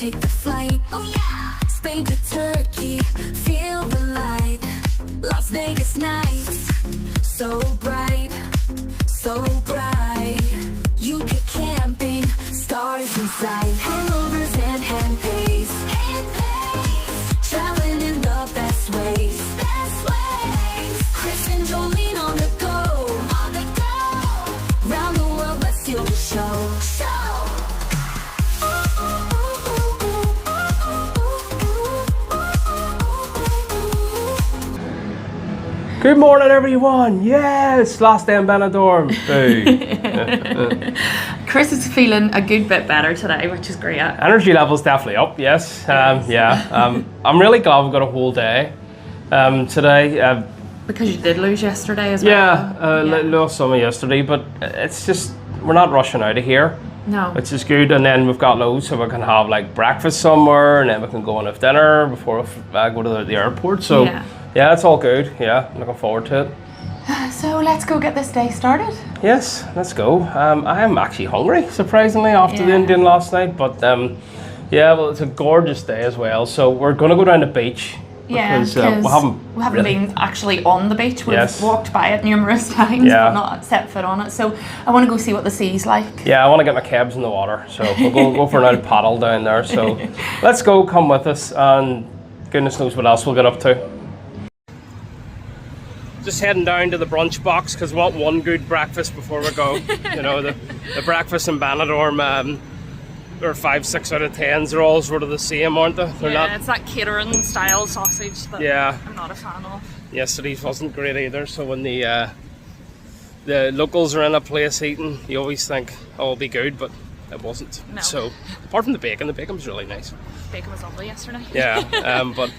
take the flight. Oh yeah. Spain to Turkey, feel the light. Las Vegas nights, so bright, so bright. You get camping, stars in sight. Hangovers and Handpays, Handpays. Traveling in the best ways, best ways. Chris and Jolene on the go, on the go. Round the world, let's steal the show, show. Good morning, everyone. Yes, last day in Benidorm. Hey. Chris is feeling a good bit better today, which is great. Energy level's definitely up. Yes. I'm really glad we've got a whole day today. Because you did lose yesterday as well. Yeah, lost some yesterday, but it's just we're not rushing out of here. No. Which is good, and then we've got loads, so we can have like breakfast somewhere, and then we can go and have dinner before we go to the airport. So. Yeah, it's all good. Yeah, I'm looking forward to it. So let's go get this day started. Yes, let's go. I am actually hungry, surprisingly, after the Indian last night. But yeah, well, it's a gorgeous day as well. So we're going to go down the beach. Because we haven't been actually on the beach. We've walked by it numerous times, but not set foot on it. So I want to go see what the sea's like. Yeah, I want to get my cabs in the water. So we'll go for an old paddle down there. So let's go, come with us, and goodness knows what else we'll get up to. Just heading down to the brunch box because we want one good breakfast before we go. You know, the breakfast in Benidorm, they're 5-6 out of 10s. They're all sort of the same, aren't they? It's that catering style sausage that I'm not a fan of. Yesterday's wasn't great either. So when the locals are in a place eating, you always think, oh, it'll be good, but it wasn't. No. So apart from the bacon was really nice. Bacon was lovely yesterday. Yeah, but.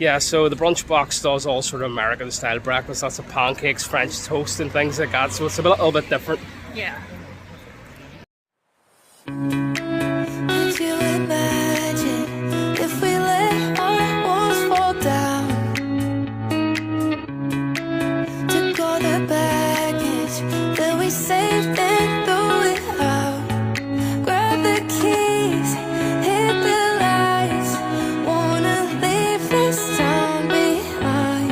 Yeah, so the brunch box does all sort of American style breakfast. Lots of pancakes, French toast and things like that. So it's a little bit different. Yeah. Could you imagine if we let our walls fall down? Took all the baggage that we saved and threw it out. Grab the keys, hit the lights. Wanna leave this town behind.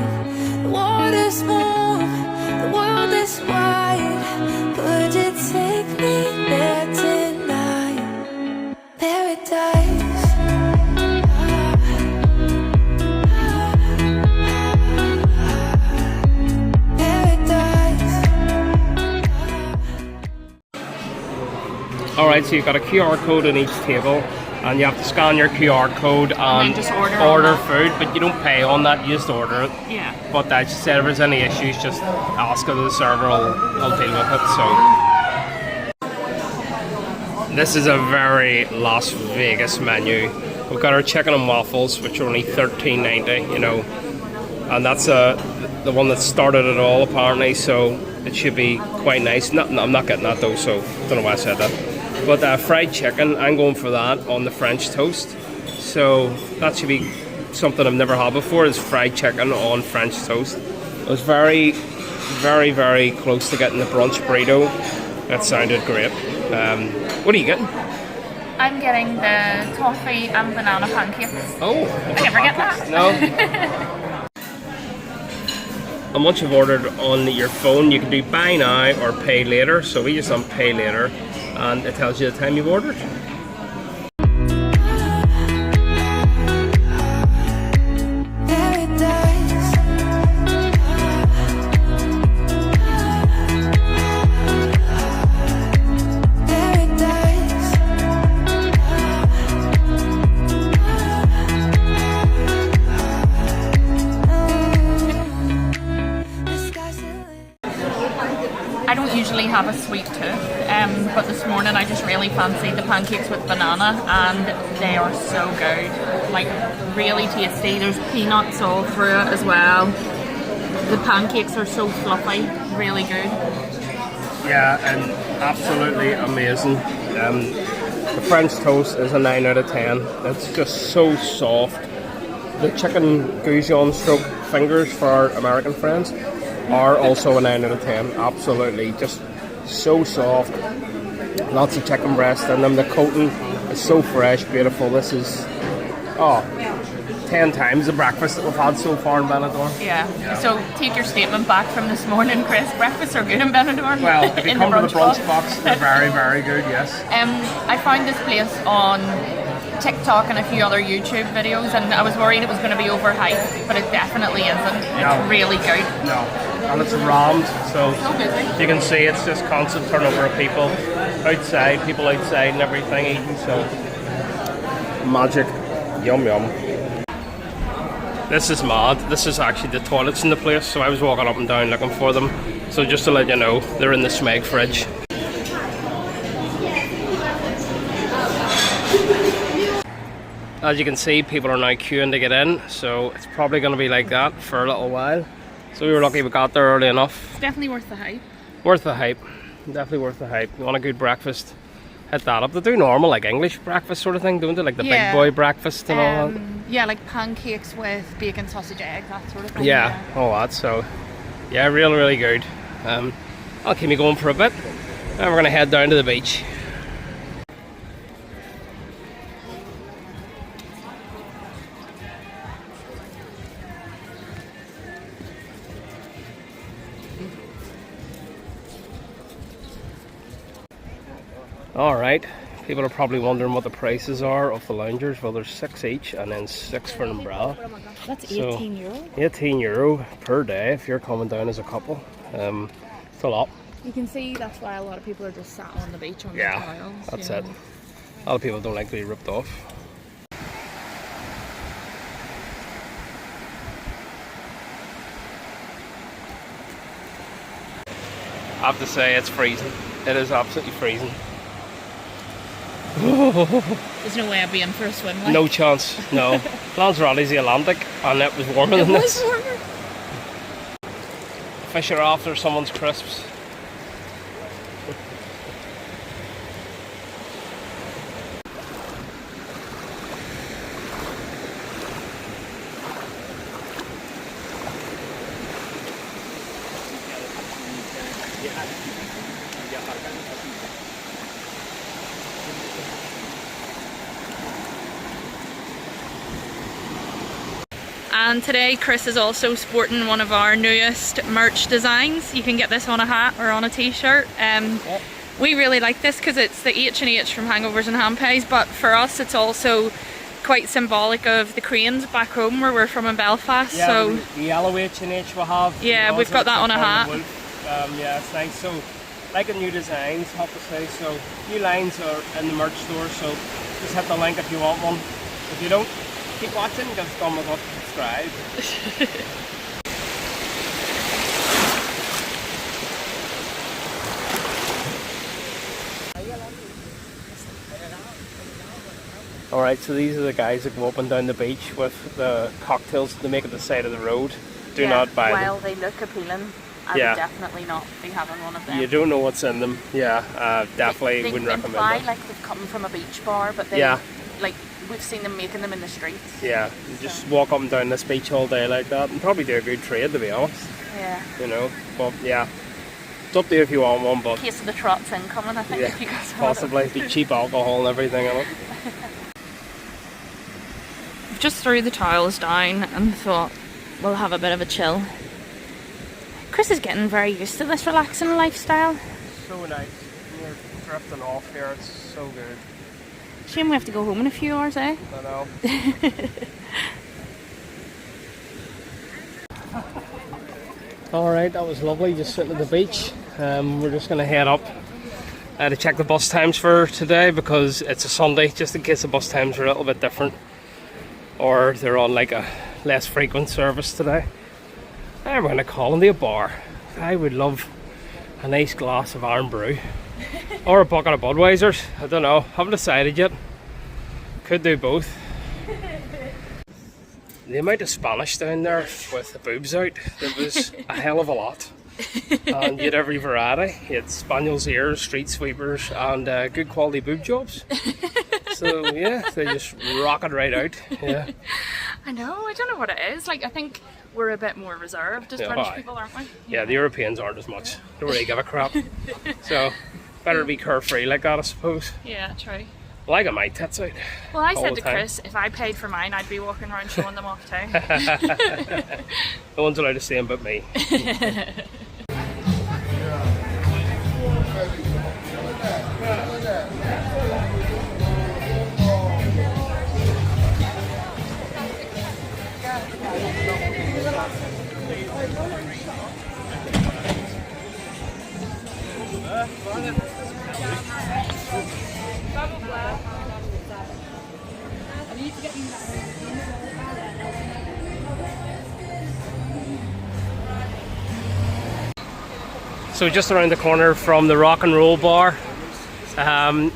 The water's warm, the world is wide. Could you take me there tonight? Paradise. Alright, so you've got a QR code on each table, and you have to scan your QR code and just order food, but you don't pay on that, you just order it. Yeah. But she said if there's any issues, just ask her, the server will deal with it. So this is a very Las Vegas menu. We've got our chicken and waffles, which are only $13.90, you know, and that's the one that started it all apparently, so it should be quite nice. I'm not getting that though, so don't know why I said that. But fried chicken, I'm going for that on the French toast. So that should be something I've never had before, is fried chicken on French toast. I was very, very, very close to getting the brunch burrito. That sounded great. What are you getting? I'm getting the toffee and banana pancakes. Oh, I never get that. No. And once you've ordered on your phone, you can do buy now or pay later. So we just done pay later, and it tells you the time you've ordered. I don't usually have a sweet tooth, but this morning I just really fancied the pancakes with banana, and they are so good, like really tasty. There's peanuts all through it as well. The pancakes are so fluffy, really good. Yeah, and absolutely amazing. The French toast is a 9 out of 10. It's just so soft. The chicken goujon stroke fingers for our American friends are also a 9 out of 10. Absolutely, just so soft. Lots of chicken breast in them. The coating It's so fresh, beautiful. This is 10 times the breakfast that we've had so far in Benidorm. Yeah. So take your statement back from this morning, Chris. Breakfasts are good in Benidorm. Well, if you come to the brunch box, they're very, very good, yes. I found this place on TikTok and a few other YouTube videos, and I was worried it was going to be overhyped, but it definitely isn't. It's really good. No, and it's rammed, so busy. you can see it's just constant turnover of people outside and everything eating, so magic. Yum yum. This is mad. This is actually the toilets in the place, so I was walking up and down looking for them. So just to let you know, they're in the Smeg fridge. As you can see, people are now queuing to get in, so it's probably going to be like that for a little while. So we were lucky we got there early enough. It's definitely worth the hype. Worth the hype. Definitely worth the hype. You want a good breakfast? Hit that up. They do normal, like English breakfast sort of thing, don't they? Like the big boy breakfast and all that. Yeah, like pancakes with bacon, sausage, egg, that sort of thing. Yeah, all that. So, yeah, really, really good. I'll keep me going for a bit. And we're going to head down to the beach. Alright, people are probably wondering what the prices are of the loungers. Well, there's 6 each and then 6 for an umbrella. That's €18. €18 per day if you're coming down as a couple. It's a lot. You can see that's why a lot of people are just sat on the beach on the tiles. That's it. A lot of people don't like to be ripped off. I have to say, it's freezing. It is absolutely freezing. There's no way I'd be in for a swim. Like. No chance, no. Lanzarote's the Atlantic and it was warmer than this. It was warmer. Fish are after someone's crisps. And today Chris is also sporting one of our newest merch designs. You can get this on a hat or on a t-shirt. We really like this because it's the H&H from Hangovers and Handpays, but for us it's also quite symbolic of the cranes back home where we're from in Belfast. Yeah, so the yellow H&H we have. yeah, we've got that on a hat. Yeah, it's nice. So, like a new designs, have to say. So, new lines are in the merch store, so just hit the link if you want one. If you don't, keep watching, just thumbs up, subscribe. Alright, so these are the guys that go up and down the beach with the cocktails they make at the side of the road. Do not buy them. While they look appealing, I would definitely not be having one of them. You don't know what's in them. Yeah, definitely they wouldn't recommend imply them. like they've come from a beach bar, but they like we've seen them making them in the streets. Yeah, you just walk up and down this beach all day like that and probably do a good trade, to be honest. Yeah. You know, but yeah, it's up to you if you want one, but... Case of the trots incoming, I think, if you guys want possibly. Be cheap alcohol and everything in it. We've just threw the towels down and thought we'll have a bit of a chill. Chris is getting very used to this relaxing lifestyle. So nice. You're drifting off here, it's so good. Shame we have to go home in a few hours, eh? I know. Alright, that was lovely, just sitting at the beach. We're just going to head up to check the bus times for today because it's a Sunday, just in case the bus times are a little bit different or they're on like a less frequent service today. I'm going to call in the bar. I would love a nice glass of Iron Brew or a bucket of Budweisers. I don't know, haven't decided yet. Could do both. The amount of Spanish down there with the boobs out, there was a hell of a lot. And you had every variety. You had Spaniels ears, street sweepers, and good quality boob jobs. So yeah, they just rocket right out. Yeah. I know, I don't know what it is. Like, I think we're a bit more reserved as British people, aren't we? Yeah, the Europeans aren't as much. Don't really give a crap. So better to be carefree like that, I suppose. Yeah, true. Well, I got my tits out. Well, I all said the to time. Chris, if I paid for mine, I'd be walking around showing them off too. No one's allowed to see him but me. So just around the corner from the Rock and Roll Bar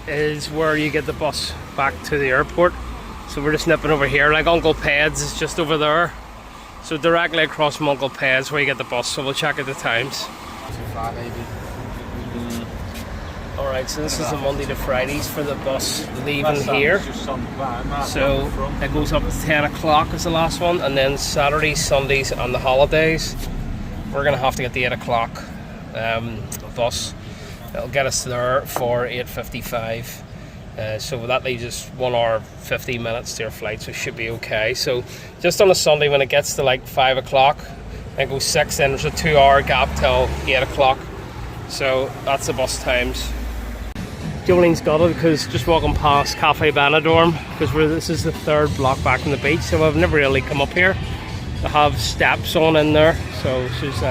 is where you get the bus back to the airport. So we're just nipping over here, like Uncle Peds is just over there. So directly across from Uncle Peds where you get the bus, so we'll check out the times. Alright, so this is the Monday to Fridays for the bus leaving here. So it goes up at 10 o'clock is the last one, and then Saturdays, Sundays and the holidays we're going to have to get the 8 o'clock bus. It'll get us there for 8:55. So that leaves us 1 hour 15 minutes to our flight, so it should be okay. So just on a Sunday when it gets to like 5 o'clock and goes 6, then there's a 2 hour gap till 8 o'clock. So that's the bus times. Jolene's got it because just walking past Cafe Benidorm, because this is the 3rd block back from the beach, so I've never really come up here. They have steps on in there, so she's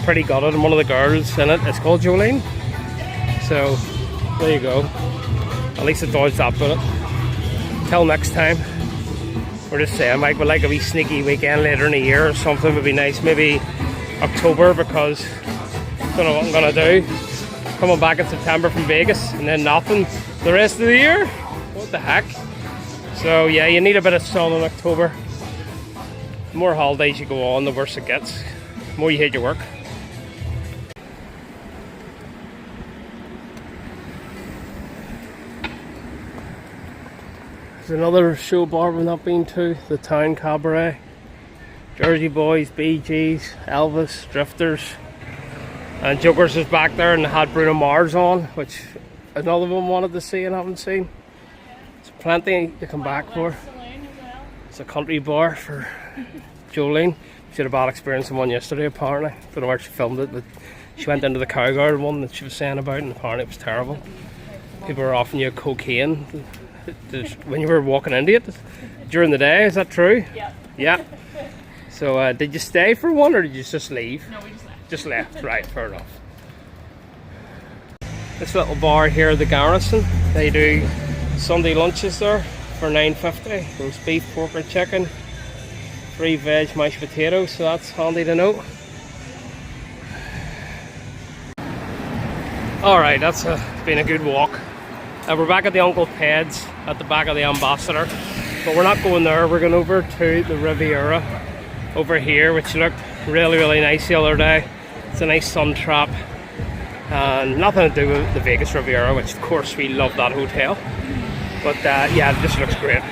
pretty gutted, and one of the girls in it is called Jolene. So there you go. At least I dodged that bullet. Till next time. We're just saying, like, we'd like a wee sneaky weekend later in the year or something would be nice. Maybe October, because I don't know what I'm gonna do. Coming back in September from Vegas and then nothing the rest of the year. What the heck? So yeah, you need a bit of sun in October. The more holidays you go on, the worse it gets. The more you hate your work. There's another show bar we've not been to, the Town Cabaret. Jersey Boys, Bee Gees, Elvis, Drifters. And Jokers is back there and had Bruno Mars on, which another one wanted to see and haven't seen. There's plenty to come back for. It's a country bar for Jolene. She had a bad experience in one yesterday apparently. Don't know where she filmed it, but she went into the Cowgirl one that she was saying about, and apparently it was terrible. People were offering you cocaine when you were walking into it during the day. Is that true? Yeah. Yeah. So did you stay for one or did you just leave? No, we just left. Just left, right, fair enough. This little bar here, the Garrison, they do Sunday lunches there for $9.50. Roast beef, pork or chicken, 3 veg mashed potatoes, so that's handy to know. Alright, that's been a good walk. We're back at the Uncle Peds at the back of the Ambassador, but we're not going there. We're going over to the Riviera over here, which looked really, really nice the other day. It's a nice sun trap and nothing to do with the Vegas Riviera, which of course we love that hotel, but yeah, it just looks great.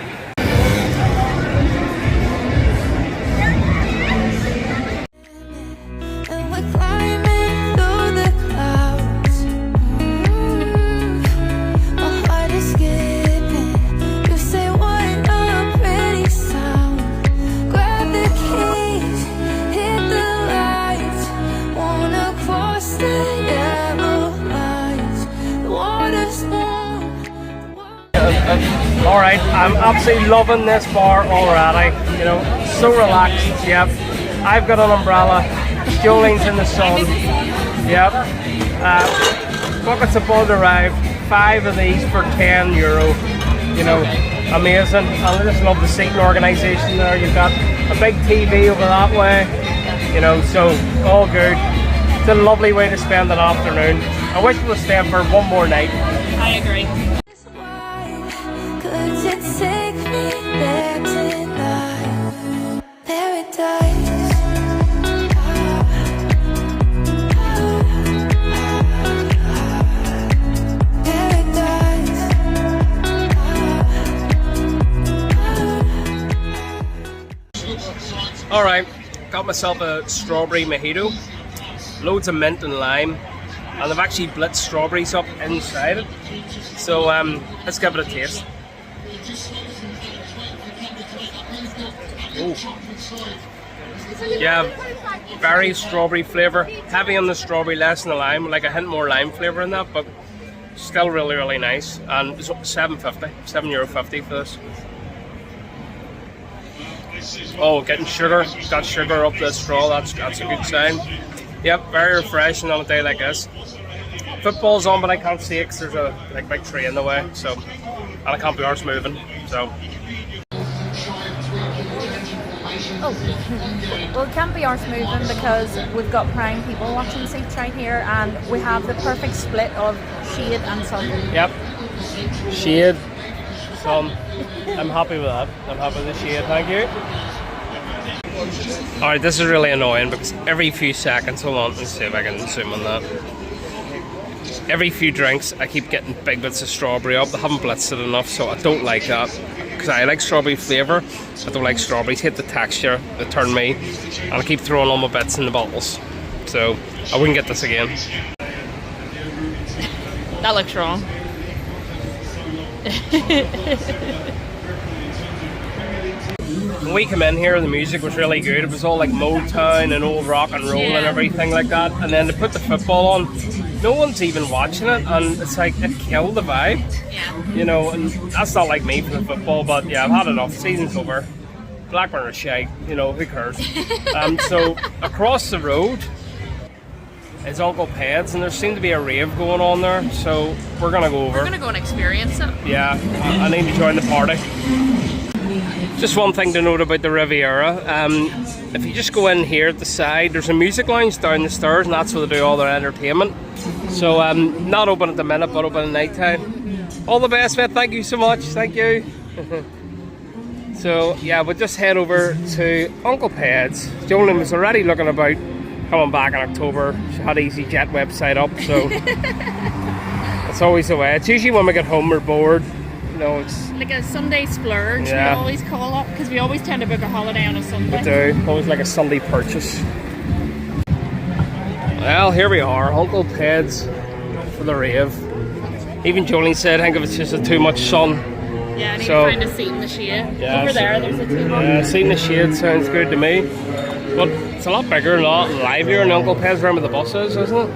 Alright, I'm absolutely loving this bar already, you know, so relaxed, yep. I've got an umbrella, Jolene's in the sun, yep. Buckets of Bud arrived, 5 of these for €10, you know, amazing. And I just love the seating organisation there. You've got a big TV over that way, you know, so all good. It's a lovely way to spend an afternoon. I wish we were staying for one more night. I agree. Take me there tonight, paradise. Alright, got myself a strawberry mojito, loads of mint and lime, and they've actually blitzed strawberries up inside it. So let's give it a taste. Ooh. Yeah, very strawberry flavour, heavy on the strawberry, less on the lime, like a hint more lime flavour in that, but still really, really nice. And it's €7.50 for this. Oh, getting sugar, got sugar up the straw, that's a good sign. Yep, very refreshing on a day like this. Football's on, but I can't see it because there's a big tree in the way, so, and I can't be arsed moving, so. Oh, well, it can't be arse moving because we've got prime people watching seats right here, and we have the perfect split of shade and sun. Yep, shade, sun. I'm happy with that. I'm happy with the shade, thank you. Alright, this is really annoying because every few seconds, hold on, let's see if I can zoom on that. Every few drinks, I keep getting big bits of strawberry up. They haven't blitzed it enough, so I don't like that. Because I like strawberry flavour, I don't like strawberries. Hate the texture, they turn me, and I keep throwing all my bits in the bottles. So I wouldn't get this again. That looks wrong. When we came in here, the music was really good. It was all like Motown and old rock and roll and everything like that. And then to put the football on, no one's even watching it, and it's like it killed the vibe. Yeah. You know, and that's not like me for the football, but yeah, I've had enough. Season's over. Blackburn are shite, you know, who cares? So across the road is Uncle Peds, and there seemed to be a rave going on there, so we're gonna go over. We're gonna go and experience it. Yeah, I need to join the party. Just one thing to note about the Riviera, if you just go in here at the side, there's a music lounge down the stairs, and that's where they do all their entertainment. So not open at the minute, but open at night time. All the best, mate. Thank you so much. Thank you. So yeah, we'll just head over to Uncle Peds. Jolene was already looking about coming back in October. She had EasyJet website up, so it's always the way. It's usually when we get home we're bored. You know, it's like a Sunday splurge, yeah. We always call it, because we always tend to book a holiday on a Sunday. We do, always like a Sunday purchase. Well, here we are, Uncle Peds for the rave. Even Jolene said, I think if it's just too much sun. Yeah, I need so, to find a seat in the shade. Yeah, over there, there's a table. Yeah, seat in the shade sounds good to me. But it's a lot bigger and a lot livelier in the Uncle Peds room where the bus is, isn't it?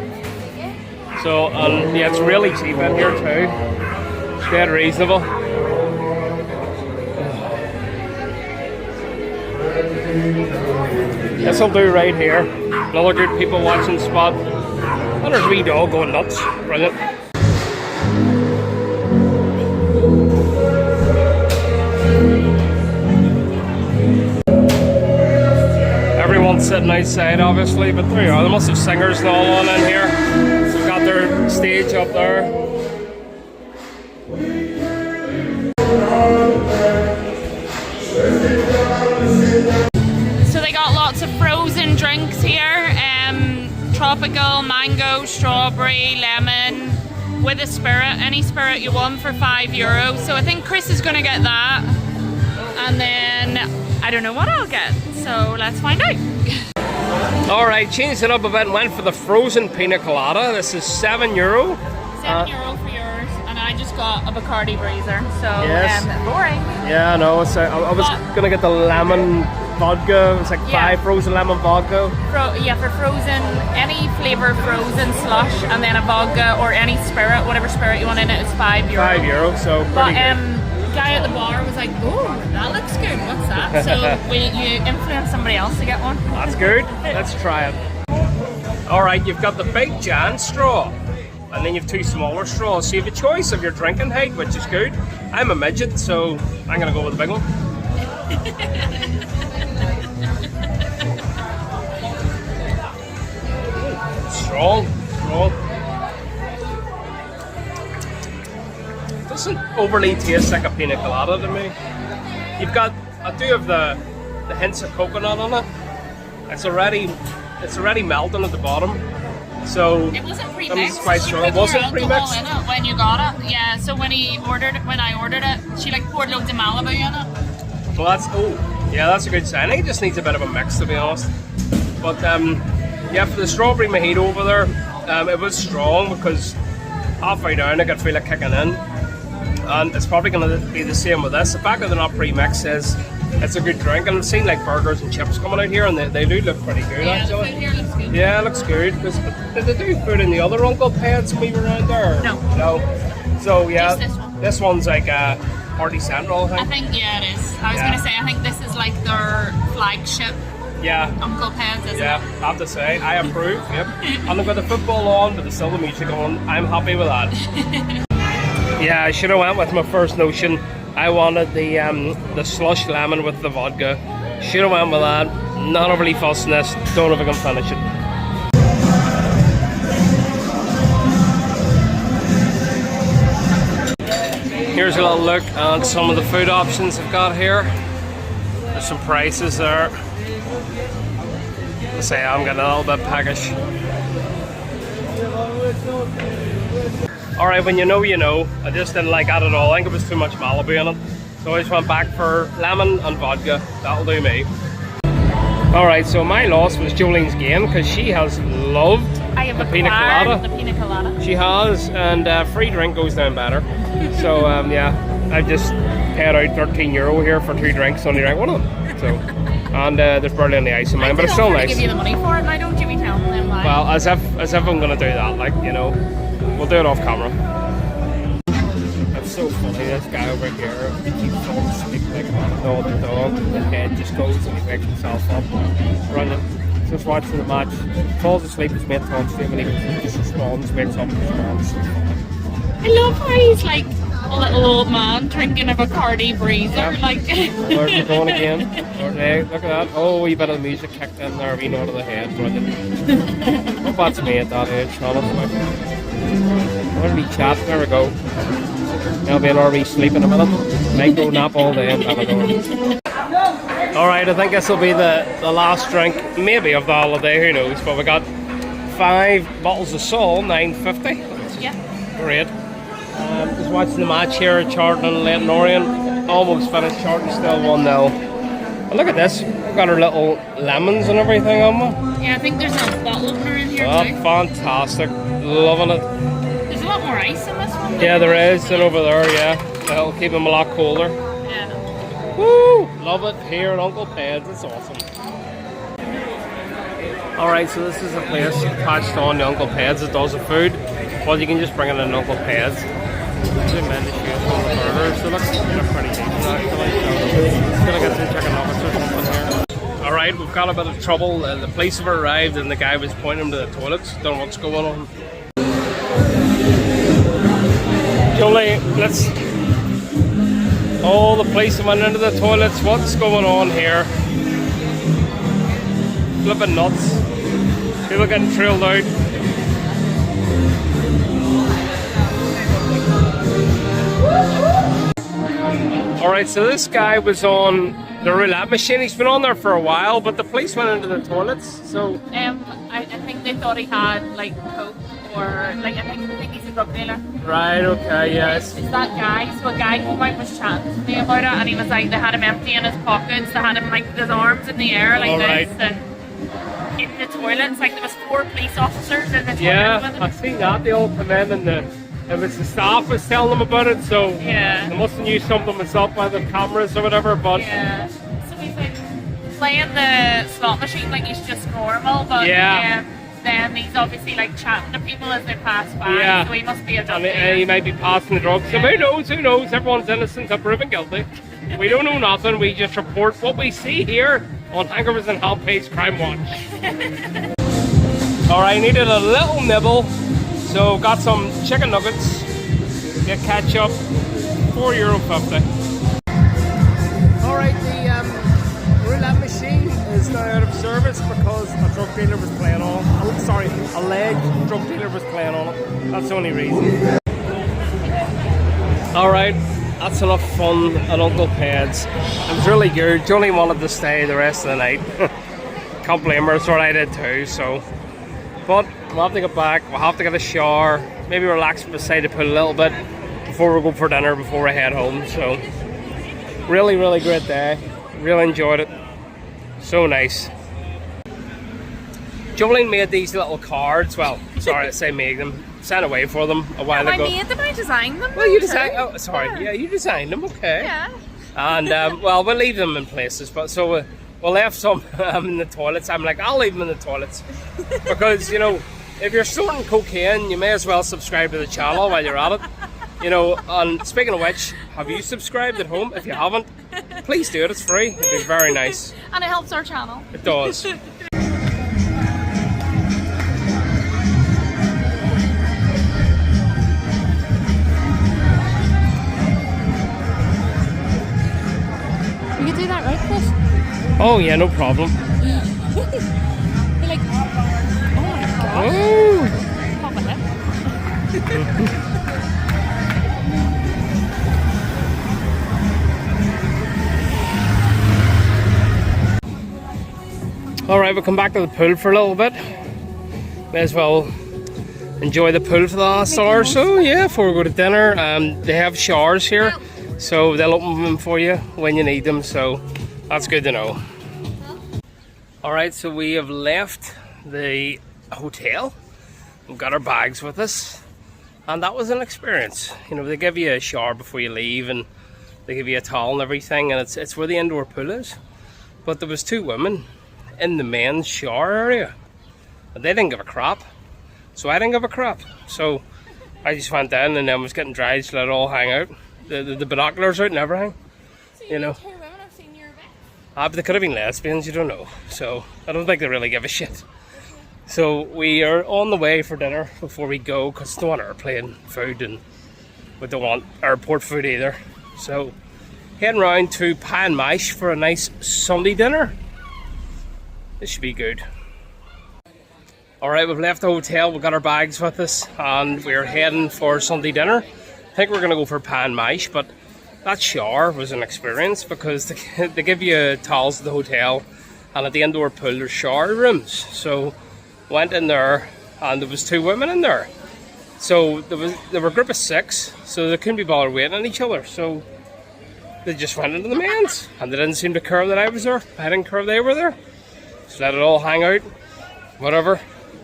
So, yeah, it's really cheap in here too. It's dead reasonable. This'll do right here. Another good people watching spot. And there's a wee dog going nuts. Brilliant. Everyone's sitting outside obviously, but there you are. They must have singers and all on in here. They've got their stage up there. So they got lots of frozen drinks here. Tropical, mango, strawberry, lemon, with a spirit, any spirit you want for €5. So I think Chris is gonna get that. And then I don't know what I'll get. So let's find out. Alright, changed it up a bit and went for the frozen pina colada. This is €7. €7 for yours, and I just got a Bacardi Breezer, so yes. Boring. Yeah, I know. I was gonna get the lemon vodka. It's like 5 frozen lemon vodka. For frozen, any flavour frozen slush, and then a vodka or any spirit, whatever spirit you want in it, is €5. €5, so pretty but good. The guy at the bar was like, "Oh, that looks good. What's that?" So you influence somebody else to get one. That's good. Let's try it. All right, you've got the big giant straw, and then you've 2 smaller straws. So you have a choice of your drinking height, which is good. I'm a midget, so I'm gonna go with the big one. Strong. Doesn't overly taste like a pina colada to me. I do have the hints of coconut on it. It's already melting at the bottom. So it wasn't pre-mixed. Quite strong. It wasn't pre-mixed in it when you got it. Yeah. So when I ordered it, she like poured loads of Malibu in it. Well, that's a good sign. I think it just needs a bit of a mix, to be honest. But Yeah, for the strawberry mojito over there, it was strong because halfway down I could feel it kicking in. And it's probably going to be the same with this. The fact that they're not pre-mixed is it's a good drink. And I've seen like burgers and chips coming out here, and they do look pretty good actually. The food here looks good. Yeah, it looks good. Did they do food in the other Uncle Peds when we were around there? No. No. So yeah, Just this one's like Party Central, I I think. think, yeah, it is. I was Yeah. going to say, I think this is like their flagship Yeah. Uncle Peds, isn't Yeah, it? I have to say, I approve, yep. And they've got the football on, but there's still the music on. I'm happy with that. Yeah, I should have went with my first notion. I wanted the slush lemon with the vodka. Should have went with that. Not overly fussed in this. Don't know if I can finish it. Here's a little look at some of the food options I've got here. There's some prices there. Let's say I'm getting a little bit peckish. Alright, when you know, you know. I just didn't like that at all. I think it was too much Malibu in it. So I just went back for lemon and vodka. That'll do me. Alright, so my loss was Jolene's gain because she has loved I have the acquired pina colada. the pina colada. She has, and free drink goes down better. So yeah, I just paid out €13 here for 2 drinks. Only drank one of them. So, and there's barely any ice in mine, but it's still nice. Give you the money for it, and I don't you be telling them why. Well, as if I'm gonna do that, like, you know, we'll do it off camera. That's so funny. This guy over here, he keeps falling asleep like the dog. The head just goes and he wakes himself up, running. Just watching the match, falls asleep. His mate talks to him, and he just responds, wakes up, and responds. I love how he's like a little old man drinking a Bacardi breezer. Yeah. Like, Where's he going again? Okay, look at that. Oh, a wee bit of the music kicked in there, we know to the head. Brilliant. What's me at that age, honestly? Where did he chat? There we go. I'll be an RV sleep in a minute. Micro nap all day and have a go. Alright, I think this will be the last drink, maybe of the holiday, who knows. But we got 5 bottles of Sol, $9.50. yeah. Great. Just watching the match here at Charlton and Leighton Orient. Almost finished. Charlton still 1-0. And look at this. We've got our little lemons and everything on them. Yeah, I think there's a bottle opener in here Oh, too. fantastic. Loving it. There's a lot more ice in this one. Yeah, there is. And over there, yeah. That'll keep them a lot colder. Yeah. Woo! Love it here at Uncle Peds. It's awesome. Alright, so this is a place attached on to Uncle Peds that does the food. Well, you can just bring it in Uncle Peds. Zoom in to shoot some burgers. So they're pretty decent actually. So just gonna get some chicken nuggets or something here. Alright, we've got a bit of trouble. The police have arrived and the guy was pointing to the toilets. Don't know what's going on. Jolie, let's... Oh, the police went into the toilets. What's going on here? Flipping nuts. People getting trailed out. Alright, so this guy was on the roulette machine. He's been on there for a while, but the police went into the toilets, so... I think they thought he had like coke or like I think he's a drug dealer. Right, okay, yes. It's that guy. So a guy came out was chatting to me about it, and he was like, they had him empty in his pockets. They had him like with his arms in the air like Alright. this. And in the toilets, like there was 4 police officers in the toilet with Yeah, him. I seen that. They all come in and it was the staff was telling them about it, so Yeah. they must have knew something was up by the cameras or whatever, but Yeah. So he's like playing the slot machine like he's just normal, but Yeah. then he's obviously like chatting to people as they pass by. Yeah. So he must be a drug and dealer. he might be passing the drugs. So who knows, who knows? Everyone's innocent until proven guilty. We don't know nothing, we just report what we see here on Hangovers and Handpays Crime Watch. Alright, needed a little nibble, so got some chicken nuggets, get ketchup, €4.50. Alright, the roulette machine is now out of service because a drug dealer was playing on. Oh, sorry, alleged drug dealer was playing on it. That's the only reason. Alright, that's enough fun at Uncle Peds. It was really good. Johnny wanted to stay the rest of the night. Can't blame her, that's what I did too, so. But we'll have to get back, we'll have to get a shower, maybe relax beside the pool a little bit before we go for dinner, before we head home. So, really, really great day. Really enjoyed it. So nice. Jolene made these little cards. Well, sorry to say made them. Sent away for them a while ago. I made them, I designed them. Well, you designed. Oh, sorry. Yeah, you designed them. Okay. Yeah. And well, we'll leave them in places. But so we left some in the toilets. I'm like, I'll leave them in the toilets because you know, if you're snorting cocaine, you may as well subscribe to the channel while you're at it. You know. And speaking of which, have you subscribed at home? If you haven't, please do it. It's free. It'd be very nice. And it helps our channel. It does. You can do that, right, Chris? Oh yeah, no problem. You're like, oh my gosh. Oh. Pop my head. All right, we'll come back to the pool for a little bit. May as well enjoy the pool for the last hour or so. Yeah, before we go to dinner. They have showers here, so they'll open them for you when you need them. So that's good to know. All right, so we have left the hotel. We've got our bags with us, and that was an experience. You know, they give you a shower before you leave, and they give you a towel and everything, and it's where the indoor pool is. But there was 2 women in the men's shower area, and they didn't give a crap, so I didn't give a crap. So I just went in and then was getting dried, so let it all hang out. The binoculars out and everything, you know. 2 women have seen your bit. But they could have been lesbians, you don't know. So I don't think they really give a shit. So we are on the way for dinner before we go, because we don't want airplane food and we don't want airport food either. So heading round to Pan Mash for a nice Sunday dinner. This should be good. Alright, we've left the hotel, we've got our bags with us, and we're heading for Sunday dinner. I think we're going to go for Pan Mash, but that shower was an experience because they give you towels at the hotel, and at the indoor pool there's shower rooms. So went in there, and there was 2 women in there. So they were a group of 6, so they couldn't be bothered waiting on each other. So they just went into the men's, and they didn't seem to care that I was there. I didn't care they were there. Just let it all hang out, whatever.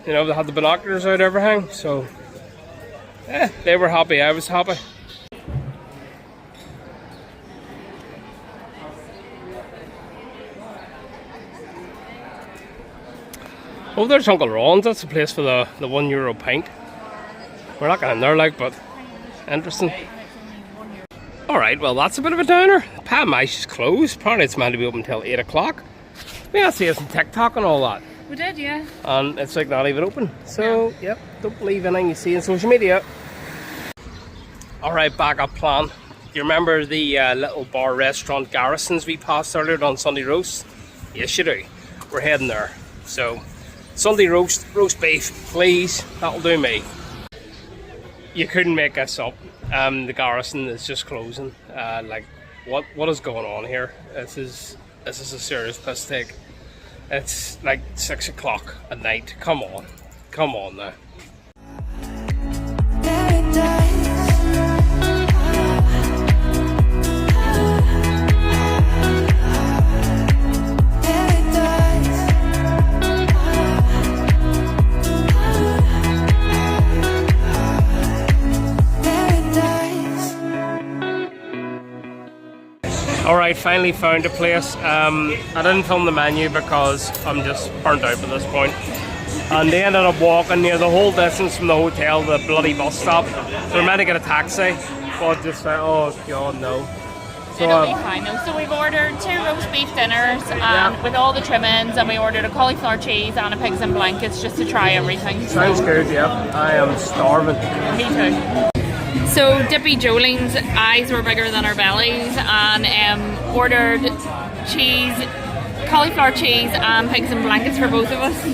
You know, they had the binoculars out, everything. So, they were happy, I was happy. Oh, there's Uncle Ron's. That's the place for the €1 pint. We're not going in there, like, but interesting. Alright, well, that's a bit of a downer. Pan Mash is closed. Apparently, it's meant to be open until 8 o'clock. We had to see us on TikTok and all that. We did, yeah. And it's like not even open. So, yep, don't believe anything you see on social media. Alright, backup plan. Do you remember the little bar restaurant Garrisons we passed earlier on Sunday roast? Yes, you do. We're heading there. So, Sunday roast beef, please. That'll do me. You couldn't make this up. The Garrison is just closing. Like, what is going on here? This is a serious piss take. It's like 6 o'clock at night. Come on now. Alright, finally found a place. I didn't film the menu because I'm just burnt out at this point. And they ended up walking near the whole distance from the hotel to the bloody bus stop. So we're meant to get a taxi, but just like, oh god, no. So, It'll be fine though. So we've ordered 2 roast beef dinners with all the trimmings, and we ordered a cauliflower cheese and a pigs and blankets just to try everything. Sounds good, yeah. I am starving. Me too. So Dippy Jolene's eyes were bigger than her bellies, and ordered cheese, cauliflower cheese and pigs and blankets for both of us. 2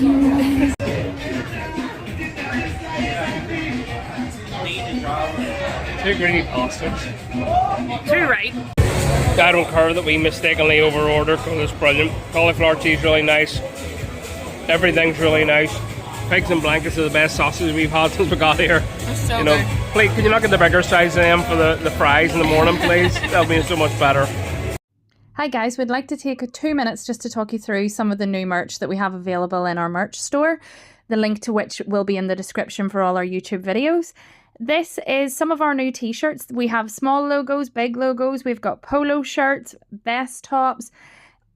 greedy bastards. Too right. I don't care that we mistakenly over-ordered because it's brilliant. Cauliflower cheese really nice. Everything's really nice. Pigs and blankets are the best sausages we've had since we got here. They're so you know, good. Please, could you not get the bigger size of them for the fries in the morning, please? That'll be so much better. Hi guys, we'd like to take 2 minutes just to talk you through some of the new merch that we have available in our merch store, the link to which will be in the description for all our YouTube videos. This is some of our new t-shirts. We have small logos, big logos, we've got polo shirts, vest tops.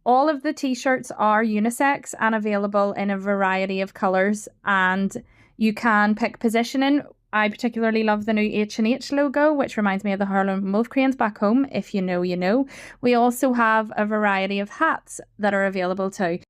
All of the t-shirts are unisex and available in a variety of colours, and you can pick positioning. I particularly love the new H&H logo, which reminds me of the Harlem Wolf Cranes back home. If you know, you know. We also have a variety of hats that are available too.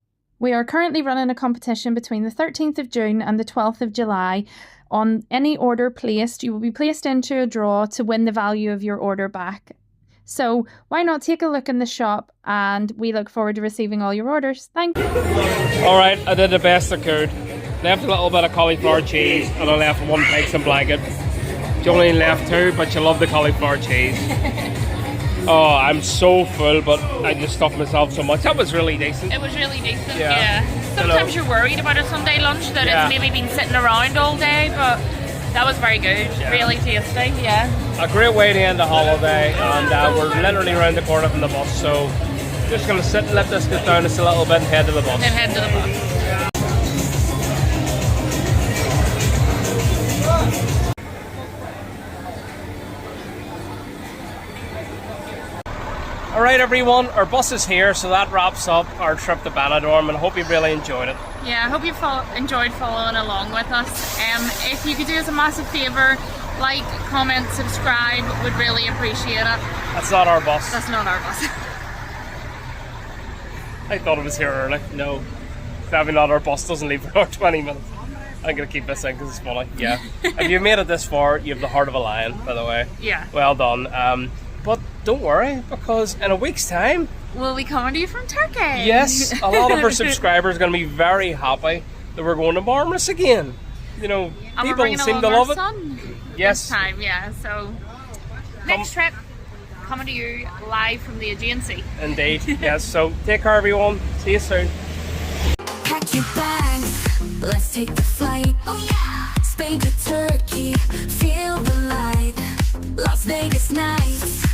We are currently running a competition between the 13th of June and the 12th of July. On any order placed, you will be placed into a draw to win the value of your order back. So why not take a look in the shop, and we look forward to receiving all your orders. Thank you. Alright, I did the best I could. Left a little bit of cauliflower cheese and I left 1 pigs and blanket. You only left 2, but you love the cauliflower cheese. Oh, I'm so full, but I just stuffed myself so much. That was really decent. It was really decent, Yeah. Sometimes you're worried about a Sunday lunch that it's maybe been sitting around all day, but that was very good. Really tasty, A great way to end the holiday, and we're literally around the corner from the bus, so just going to sit and let this get down just a little bit and head to the bus. And head to the bus. Alright everyone, our bus is here, so that wraps up our trip to Benidorm, and I hope you really enjoyed it. Yeah, I hope you enjoyed following along with us. If you could do us a massive favour, like, comment, subscribe, would really appreciate it. That's not our bus. That's not our bus. I thought it was here early. No, definitely not. Our bus doesn't leave for about 20 minutes. I'm going to keep this in because it's funny. Yeah. If you've made it this far, you have the heart of a lion, by the way. Yeah. Well done. But don't worry, because in a week's time, we'll be coming to you from Turkey. yes, a lot of our subscribers are going to be very happy that we're going to Marmaris again. You know, and people seem to love it. Yes. This time, yeah. So next trip, coming to you live from the agency. Indeed. Yes. So take care, everyone. See you soon. Pack your bags, let's take the flight. Oh yeah, Spain to Turkey, feel the light. Las Vegas nights.